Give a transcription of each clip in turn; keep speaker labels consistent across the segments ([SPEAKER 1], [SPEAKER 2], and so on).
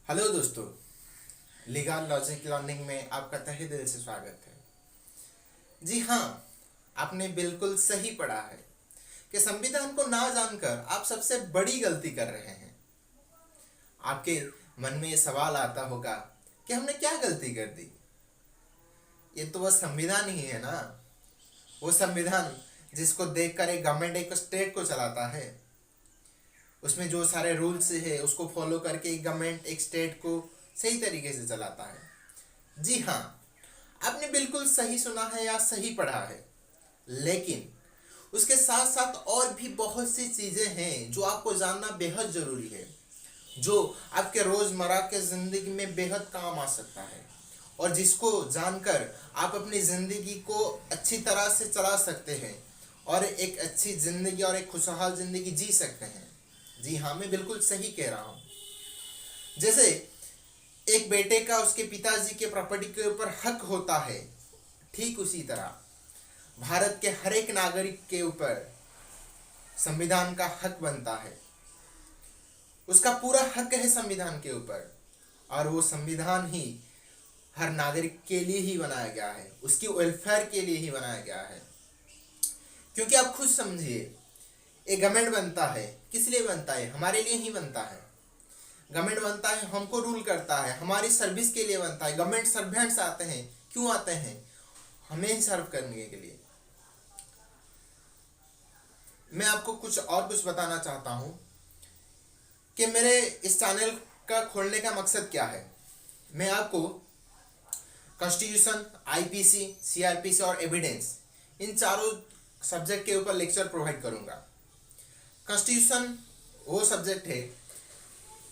[SPEAKER 1] Hello दोस्तों, legal logic learning में आपका तहे दिल से स्वागत है। जी हाँ, आपने बिल्कुल सही पढ़ा है कि संविधान को ना जानकर आप सबसे बड़ी गलती कर रहे हैं। आपके मन में ये सवाल आता होगा कि हमने क्या गलती कर दी। ये तो वह संविधान ही है ना, वो संविधान जिसको देखकर एक गवर्नमेंट एक स्टेट को चलाता है। उसमें जो सारे रूल्स है उसको फॉलो करके एक गवर्नमेंट एक स्टेट को सही तरीके से चलाता है। जी हाँ, आपने बिल्कुल सही सुना है या सही पढ़ा है। लेकिन उसके साथ साथ और भी बहुत सी चीज़ें हैं जो आपको जानना बेहद ज़रूरी है, जो आपके रोज़मर्रा के ज़िंदगी में बेहद काम आ सकता है और जिसको जानकर आप अपनी ज़िंदगी को अच्छी तरह से चला सकते हैं और एक अच्छी ज़िंदगी और एक खुशहाल ज़िंदगी जी सकते हैं। जी हाँ, मैं बिल्कुल सही कह रहा हूँ। जैसे एक बेटे का उसके पिताजी के प्रॉपर्टी के ऊपर हक होता है, ठीक उसी तरह भारत के हर एक नागरिक के ऊपर संविधान का हक बनता है। उसका पूरा हक है संविधान के ऊपर, और वो संविधान ही हर नागरिक के लिए ही बनाया गया है, उसकी वेलफेयर के लिए ही बनाया गया है। क्योंकि आप खुद समझिए, एक गवर्नमेंट बनता है किस लिए बनता है? हमारे लिए ही बनता है। गवर्नमेंट बनता है, हमको रूल करता है, हमारी सर्विस के लिए बनता है। गवर्नमेंट सर्वेंट्स आते हैं, क्यों आते हैं? हमें ही सर्व करने के लिए। मैं आपको कुछ बताना चाहता हूं कि मेरे इस चैनल का खोलने का मकसद क्या है। मैं आपको कॉन्स्टिट्यूशन, आईपीसी, सीआरपीसी और एविडेंस, इन चारों सब्जेक्ट के ऊपर लेक्चर प्रोवाइड करूंगा। कॉन्स्टिट्यूशन वो सब्जेक्ट है,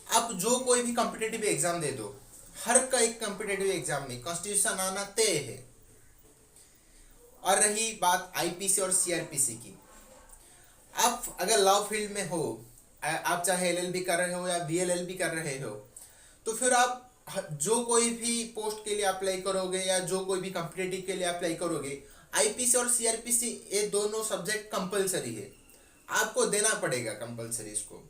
[SPEAKER 1] आप जो कोई भी कॉम्पिटिटिव एग्जाम दे दो, हर का एक कॉम्पिटिटिव एग्जाम में कॉन्स्टिट्यूशन आना तय है। और रही बात आईपीसी और सीआरपीसी की, आप अगर लॉ फील्ड में हो, आप चाहे एलएलबी कर रहे हो या बीएलएलबी कर रहे हो, तो फिर आप जो कोई भी पोस्ट के लिए अप्लाई करोगे या जो कोई भी कॉम्पिटिटिव के लिए अप्लाई करोगे, आईपीसी और सीआरपीसी ये दोनों सब्जेक्ट कंपलसरी है, आपको देना पड़ेगा कंपलसरी इसको।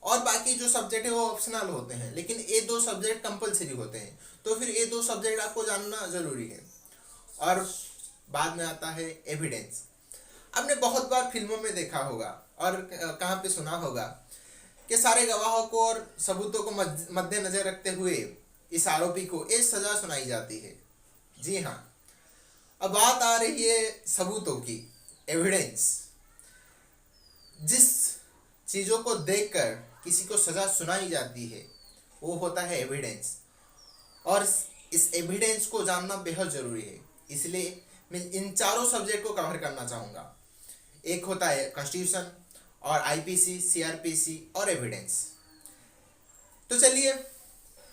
[SPEAKER 1] और बाकी जो सब्जेक्ट है वो ऑप्शनल होते हैं, लेकिन ये दो सब्जेक्ट कंपलसरी होते हैं। तो फिर ये दो सब्जेक्ट आपको जानना जरूरी है। और बाद में आता है एविडेंस। आपने बहुत बार फिल्मों में देखा होगा और कहाँ पे सुना होगा कि सारे गवाहों को और सबूतों को मद्देनजर रखते हुए इस आरोपी को ये सजा सुनाई जाती है। जी हाँ, अब बात आ रही है सबूतों की, एविडेंस। जिस चीज़ों को देखकर किसी को सजा सुनाई जाती है वो होता है एविडेंस, और इस एविडेंस को जानना बेहद ज़रूरी है। इसलिए मैं इन चारों सब्जेक्ट को कवर करना चाहूँगा। एक होता है कॉन्स्टिट्यूशन और आईपीसी, सीआरपीसी और एविडेंस। तो चलिए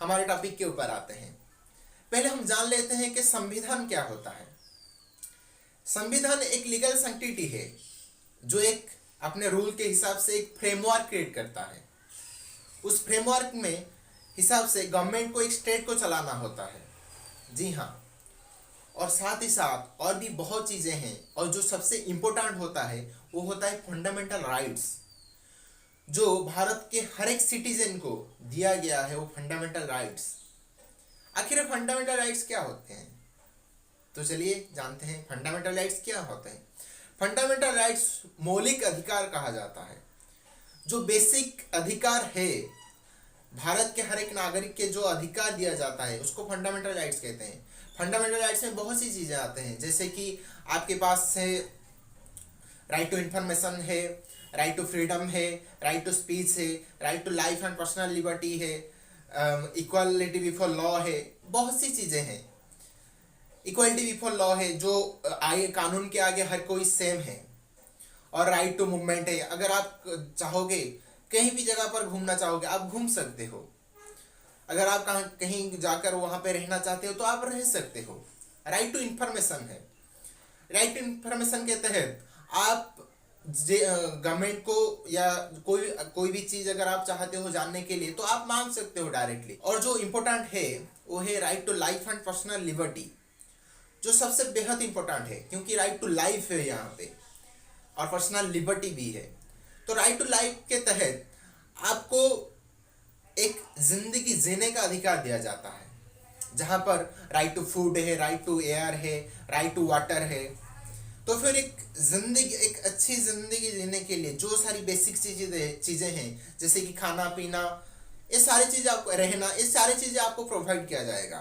[SPEAKER 1] हमारे टॉपिक के ऊपर आते हैं। पहले हम जान लेते हैं कि संविधान क्या होता है। संविधान एक लीगल सेंटिटी है जो एक अपने रूल के हिसाब से एक फ्रेमवर्क क्रिएट करता है। उस फ्रेमवर्क में हिसाब से गवर्नमेंट को एक स्टेट को चलाना होता है। जी हाँ, और साथ ही साथ और भी बहुत चीज़ें हैं, और जो सबसे इम्पोर्टेंट होता है वो होता है फंडामेंटल राइट्स, जो भारत के हर एक सिटीजन को दिया गया है, वो फंडामेंटल राइट्स। आखिर फंडामेंटल राइट्स क्या होते हैं? तो चलिए जानते हैं फंडामेंटल राइट्स क्या होते हैं। फंडामेंटल राइट्स मौलिक अधिकार कहा जाता है। जो बेसिक अधिकार है, भारत के हर एक नागरिक के जो अधिकार दिया जाता है उसको फंडामेंटल राइट्स कहते हैं। फंडामेंटल राइट्स में बहुत सी चीज़ें आते हैं, जैसे कि आपके पास है राइट टू इन्फॉर्मेशन है, राइट टू फ्रीडम है, राइट टू स्पीच है, right to life and personal liberty है, इक्वालिटी बिफोर लॉ है, बहुत सी चीज़ें हैं। इक्वालिटी बिफोर लॉ है, जो आगे कानून के आगे हर कोई सेम है। और राइट टू मूवमेंट है, अगर आप चाहोगे कहीं भी जगह पर घूमना चाहोगे आप घूम सकते हो। अगर आप कहीं जाकर वहाँ पे रहना चाहते हो तो आप रह सकते हो। राइट टू इन्फॉर्मेशन है। राइट टू इन्फॉर्मेशन के तहत आप गवर्नमेंट को या कोई भी चीज़ अगर आप चाहते हो जानने के लिए तो आप मांग सकते हो डायरेक्टली। और जो इम्पोर्टेंट है वो है right to life and personal liberty, जो सबसे बेहद इंपॉर्टेंट है, क्योंकि राइट टू लाइफ है यहाँ पे और पर्सनल लिबर्टी भी है। तो राइट टू लाइफ के तहत आपको एक जिंदगी जीने का अधिकार दिया जाता है, जहाँ पर राइट टू फूड है, राइट टू एयर है, राइट टू वाटर है। तो फिर एक अच्छी जिंदगी जीने के लिए जो सारी बेसिक चीजें हैं, जैसे कि खाना पीना, ये सारी चीजें आपको रहना, ये सारी चीजें आपको प्रोवाइड किया जाएगा।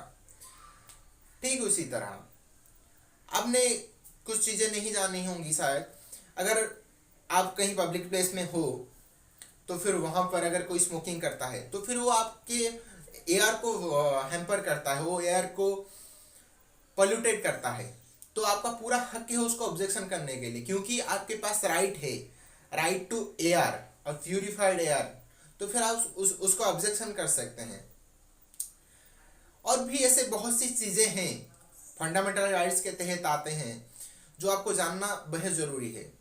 [SPEAKER 1] ठीक उसी तरह आपने कुछ चीजें नहीं जानी होंगी शायद, अगर आप कहीं पब्लिक प्लेस में हो तो फिर वहां पर अगर कोई स्मोकिंग करता है तो फिर वो आपके एयर को हैम्पर करता है, वो एयर को पोल्यूटेट करता है। तो आपका पूरा हक है उसको ऑब्जेक्शन करने के लिए, क्योंकि आपके पास राइट है, राइट टू एयर और प्यूरिफाइड एयर। तो फिर आप उसको ऑब्जेक्शन कर सकते हैं। और भी ऐसे बहुत सी चीज़ें हैं फंडामेंटल राइट्स के तहत आते हैं जो आपको जानना बेहद ज़रूरी है,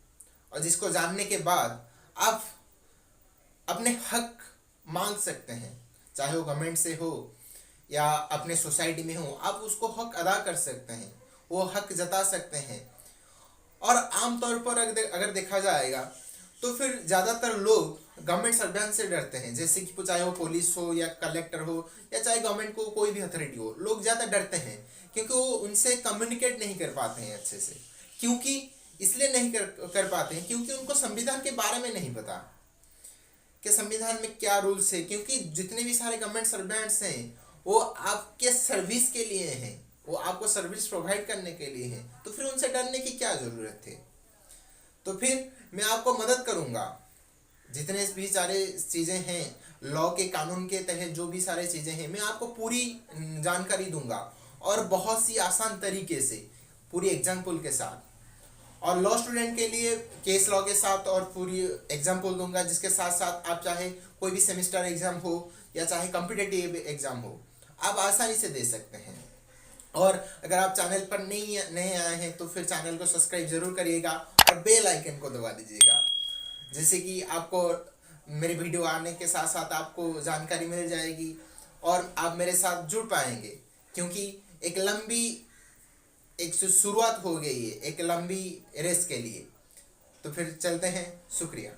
[SPEAKER 1] और जिसको जानने के बाद आप अपने हक मांग सकते हैं, चाहे वो गवर्नमेंट से हो या अपने सोसाइटी में हो। आप उसको हक अदा कर सकते हैं, वो हक जता सकते हैं। और आमतौर पर अगर देखा जाएगा तो फिर ज़्यादातर लोग गवर्नमेंट सर्वेंट से डरते हैं, जैसे कि चाहे वो पुलिस हो या कलेक्टर हो या चाहे गवर्नमेंट को कोई भी अथॉरिटी हो, लोग ज़्यादा डरते हैं क्योंकि वो उनसे कम्युनिकेट नहीं कर पाते हैं अच्छे से। क्योंकि इसलिए नहीं कर पाते हैं क्योंकि उनको संविधान के बारे में नहीं पता कि संविधान में क्या रूल्स है। क्योंकि जितने भी सारे गवर्नमेंट सर्वेंट्स हैं वो आपके सर्विस के लिए हैं, वो आपको सर्विस प्रोवाइड करने के लिए हैं, तो फिर उनसे डरने की क्या ज़रूरत है। तो फिर मैं आपको मदद करूंगा, जितने भी सारे चीज़ें हैं लॉ के कानून के तहत, जो भी सारे चीज़ें हैं मैं आपको पूरी जानकारी दूंगा, और बहुत सी आसान तरीके से पूरी एग्जाम्पल के साथ। और लॉ स्टूडेंट के लिए केस लॉ के साथ और पूरी एग्जाम्पल दूंगा, जिसके साथ साथ आप चाहे कोई भी सेमेस्टर एग्जाम हो या चाहे कॉम्पिटिटिव एग्जाम हो, आप आसानी से दे सकते हैं। और अगर आप चैनल पर नए आए हैं तो फिर चैनल को सब्सक्राइब जरूर करिएगा और बेल आइकन को दबा दीजिएगा, जिससे कि आपको मेरे वीडियो आने के साथ साथ आपको जानकारी मिल जाएगी और आप मेरे साथ जुड़ पाएंगे। क्योंकि एक शुरुआत हो गई है एक लंबी रेस के लिए। तो फिर चलते हैं, शुक्रिया।